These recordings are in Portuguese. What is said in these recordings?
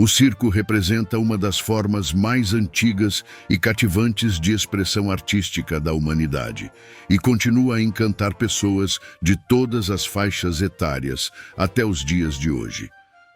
O circo representa uma das formas mais antigas e cativantes de expressão artística da humanidade e continua a encantar pessoas de todas as faixas etárias até os dias de hoje.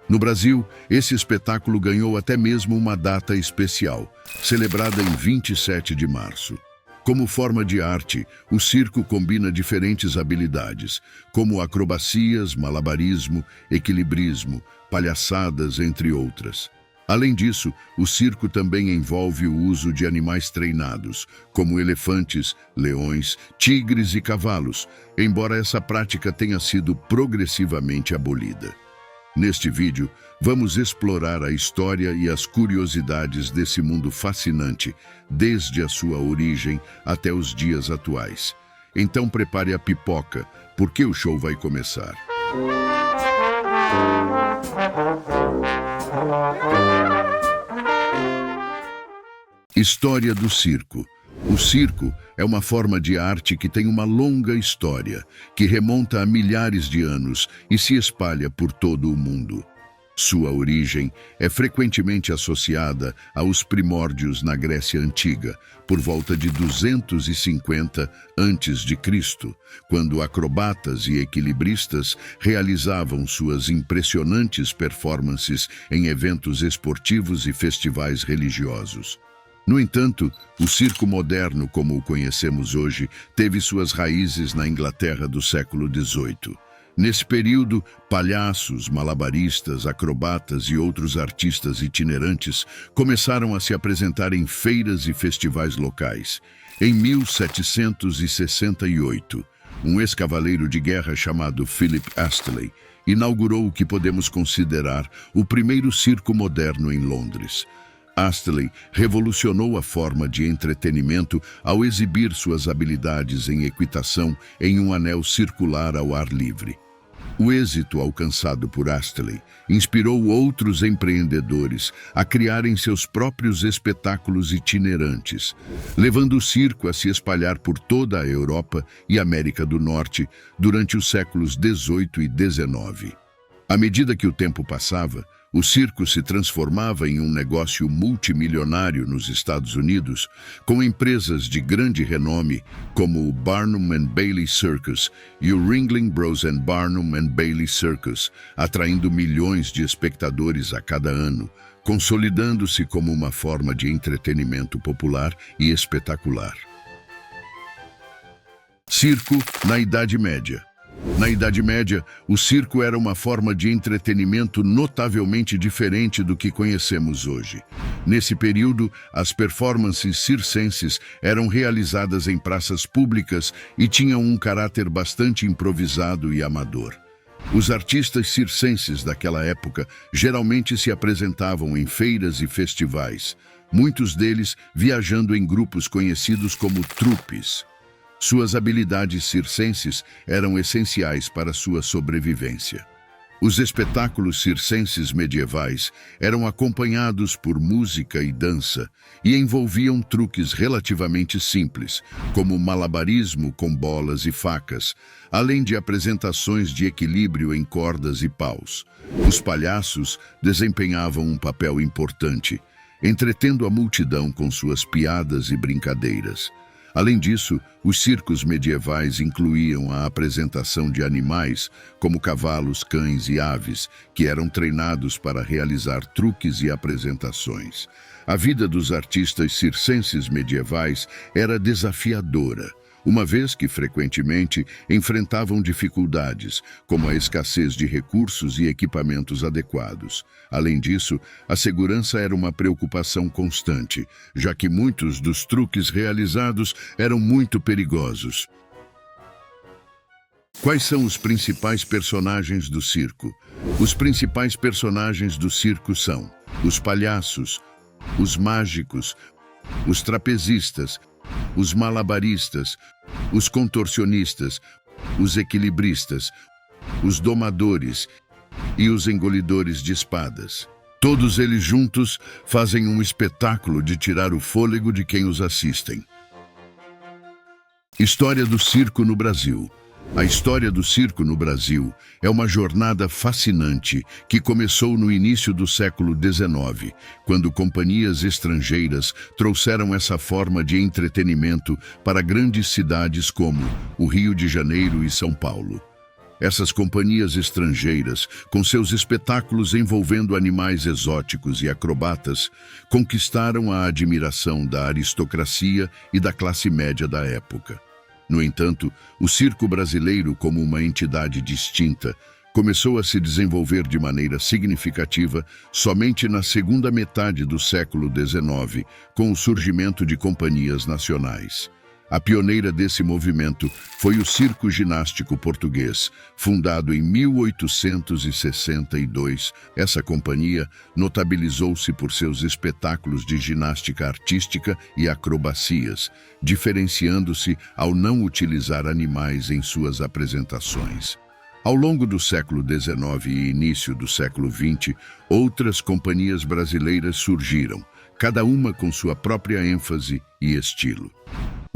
No Brasil, esse espetáculo ganhou até mesmo uma data especial, celebrada em 27 de março. Como forma de arte, o circo combina diferentes habilidades, como acrobacias, malabarismo, equilibrismo, palhaçadas, entre outras. Além disso, o circo também envolve o uso de animais treinados, como elefantes, leões, tigres e cavalos, embora essa prática tenha sido progressivamente abolida. Neste vídeo, vamos explorar a história e as curiosidades desse mundo fascinante, desde a sua origem até os dias atuais. Então prepare a pipoca, porque o show vai começar. História do circo. O circo é uma forma de arte que tem uma longa história, que remonta a milhares de anos e se espalha por todo o mundo. Sua origem é frequentemente associada aos primórdios na Grécia Antiga, por volta de 250 a.C., quando acrobatas e equilibristas realizavam suas impressionantes performances em eventos esportivos e festivais religiosos. No entanto, o circo moderno, como o conhecemos hoje, teve suas raízes na Inglaterra do século XVIII. Nesse período, palhaços, malabaristas, acrobatas e outros artistas itinerantes começaram a se apresentar em feiras e festivais locais. Em 1768, um ex-cavaleiro de guerra chamado Philip Astley inaugurou o que podemos considerar o primeiro circo moderno em Londres. Astley revolucionou a forma de entretenimento ao exibir suas habilidades em equitação em um anel circular ao ar livre. O êxito alcançado por Astley inspirou outros empreendedores a criarem seus próprios espetáculos itinerantes, levando o circo a se espalhar por toda a Europa e América do Norte durante os séculos XVIII e XIX. À medida que o tempo passava, o circo se transformava em um negócio multimilionário nos Estados Unidos, com empresas de grande renome como o Barnum and Bailey Circus e o Ringling Bros. Barnum and Bailey Circus, atraindo milhões de espectadores a cada ano, consolidando-se como uma forma de entretenimento popular e espetacular. Circo na Idade Média. Na Idade Média, o circo era uma forma de entretenimento notavelmente diferente do que conhecemos hoje. Nesse período, as performances circenses eram realizadas em praças públicas e tinham um caráter bastante improvisado e amador. Os artistas circenses daquela época geralmente se apresentavam em feiras e festivais, muitos deles viajando em grupos conhecidos como trupes. Suas habilidades circenses eram essenciais para sua sobrevivência. Os espetáculos circenses medievais eram acompanhados por música e dança e envolviam truques relativamente simples, como malabarismo com bolas e facas, além de apresentações de equilíbrio em cordas e paus. Os palhaços desempenhavam um papel importante, entretendo a multidão com suas piadas e brincadeiras. Além disso, os circos medievais incluíam a apresentação de animais, como cavalos, cães e aves, que eram treinados para realizar truques e apresentações. A vida dos artistas circenses medievais era desafiadora, uma vez que frequentemente enfrentavam dificuldades, como a escassez de recursos e equipamentos adequados. Além disso, a segurança era uma preocupação constante, já que muitos dos truques realizados eram muito perigosos. Quais são os principais personagens do circo? Os principais personagens do circo são os palhaços, os mágicos, os trapezistas, os malabaristas, os contorcionistas, os equilibristas, os domadores e os engolidores de espadas. Todos eles juntos fazem um espetáculo de tirar o fôlego de quem os assistem. História do circo no Brasil. A história do circo no Brasil é uma jornada fascinante que começou no início do século XIX, quando companhias estrangeiras trouxeram essa forma de entretenimento para grandes cidades como o Rio de Janeiro e São Paulo. Essas companhias estrangeiras, com seus espetáculos envolvendo animais exóticos e acrobatas, conquistaram a admiração da aristocracia e da classe média da época. No entanto, o circo brasileiro, como uma entidade distinta, começou a se desenvolver de maneira significativa somente na segunda metade do século XIX, com o surgimento de companhias nacionais. A pioneira desse movimento foi o Circo Ginástico Português, fundado em 1862. Essa companhia notabilizou-se por seus espetáculos de ginástica artística e acrobacias, diferenciando-se ao não utilizar animais em suas apresentações. Ao longo do século XIX e início do século XX, outras companhias brasileiras surgiram, cada uma com sua própria ênfase e estilo.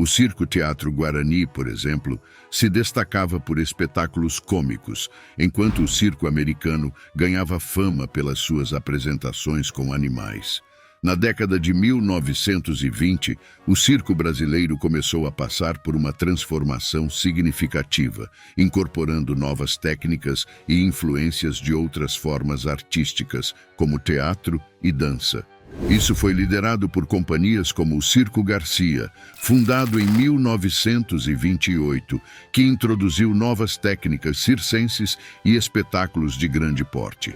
O Circo Teatro Guarani, por exemplo, se destacava por espetáculos cômicos, enquanto o circo americano ganhava fama pelas suas apresentações com animais. Na década de 1920, o circo brasileiro começou a passar por uma transformação significativa, incorporando novas técnicas e influências de outras formas artísticas, como teatro e dança. Isso foi liderado por companhias como o Circo Garcia, fundado em 1928, que introduziu novas técnicas circenses e espetáculos de grande porte.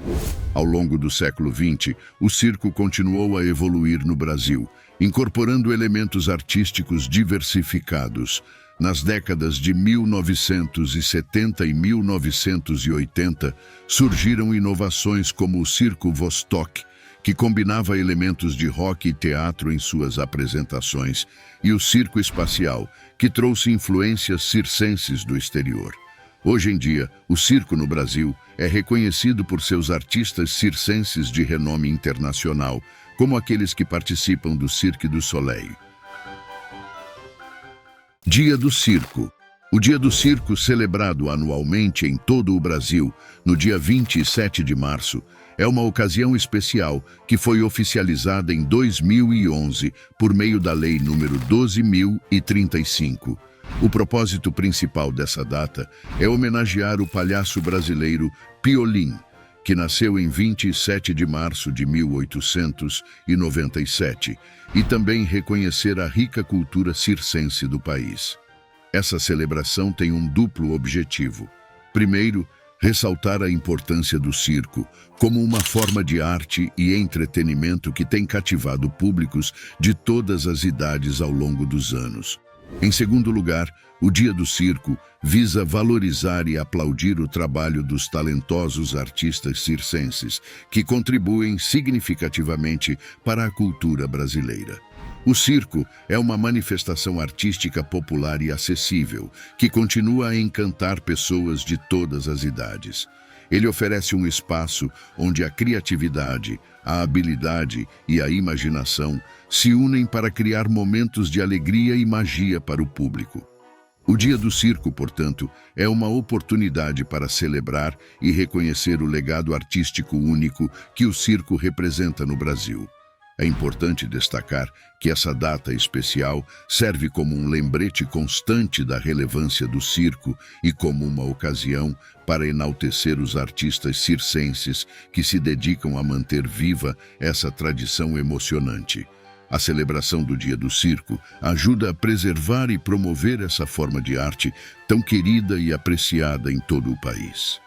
Ao longo do século XX, o circo continuou a evoluir no Brasil, incorporando elementos artísticos diversificados. Nas décadas de 1970 e 1980, surgiram inovações como o Circo Vostok, que combinava elementos de rock e teatro em suas apresentações, e o circo espacial, que trouxe influências circenses do exterior. Hoje em dia, o circo no Brasil é reconhecido por seus artistas circenses de renome internacional, como aqueles que participam do Cirque du Soleil. Dia do Circo. O Dia do Circo, celebrado anualmente em todo o Brasil, no dia 27 de março, é uma ocasião especial que foi oficializada em 2011 por meio da Lei nº 12.035. O propósito principal dessa data é homenagear o palhaço brasileiro Piolim, que nasceu em 27 de março de 1897, e também reconhecer a rica cultura circense do país. Essa celebração tem um duplo objetivo. Primeiro, ressaltar a importância do circo como uma forma de arte e entretenimento que tem cativado públicos de todas as idades ao longo dos anos. Em segundo lugar, o Dia do Circo visa valorizar e aplaudir o trabalho dos talentosos artistas circenses, que contribuem significativamente para a cultura brasileira. O circo é uma manifestação artística popular e acessível, que continua a encantar pessoas de todas as idades. Ele oferece um espaço onde a criatividade, a habilidade e a imaginação se unem para criar momentos de alegria e magia para o público. O Dia do Circo, portanto, é uma oportunidade para celebrar e reconhecer o legado artístico único que o circo representa no Brasil. É importante destacar que essa data especial serve como um lembrete constante da relevância do circo e como uma ocasião para enaltecer os artistas circenses que se dedicam a manter viva essa tradição emocionante. A celebração do Dia do Circo ajuda a preservar e promover essa forma de arte tão querida e apreciada em todo o país.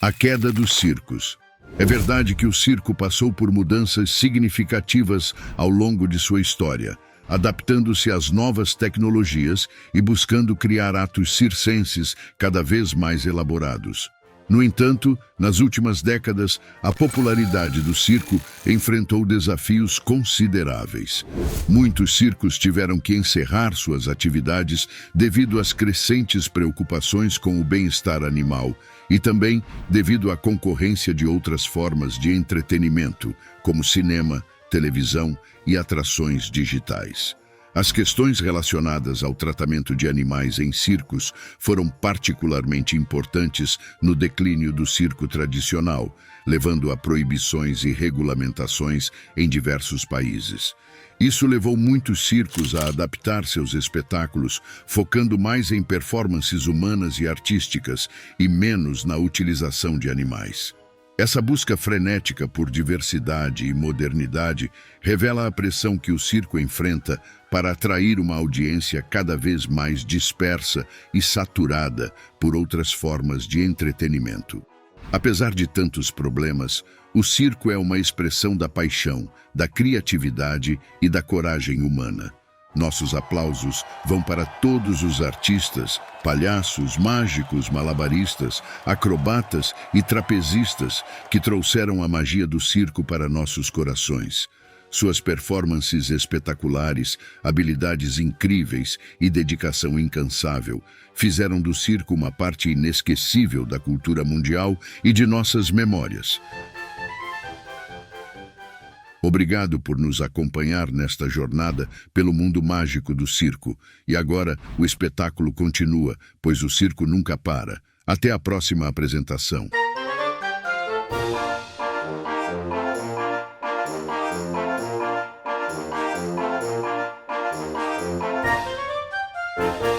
A queda dos circos. É verdade que o circo passou por mudanças significativas ao longo de sua história, adaptando-se às novas tecnologias e buscando criar atos circenses cada vez mais elaborados. No entanto, nas últimas décadas, a popularidade do circo enfrentou desafios consideráveis. Muitos circos tiveram que encerrar suas atividades devido às crescentes preocupações com o bem-estar animal e também devido à concorrência de outras formas de entretenimento, como cinema, televisão e atrações digitais. As questões relacionadas ao tratamento de animais em circos foram particularmente importantes no declínio do circo tradicional, levando a proibições e regulamentações em diversos países. Isso levou muitos circos a adaptar seus espetáculos, focando mais em performances humanas e artísticas e menos na utilização de animais. Essa busca frenética por diversidade e modernidade revela a pressão que o circo enfrenta para atrair uma audiência cada vez mais dispersa e saturada por outras formas de entretenimento. Apesar de tantos problemas, o circo é uma expressão da paixão, da criatividade e da coragem humana. Nossos aplausos vão para todos os artistas, palhaços, mágicos, malabaristas, acrobatas e trapezistas que trouxeram a magia do circo para nossos corações. Suas performances espetaculares, habilidades incríveis e dedicação incansável fizeram do circo uma parte inesquecível da cultura mundial e de nossas memórias. Obrigado por nos acompanhar nesta jornada pelo mundo mágico do circo. E agora o espetáculo continua, pois o circo nunca para. Até a próxima apresentação.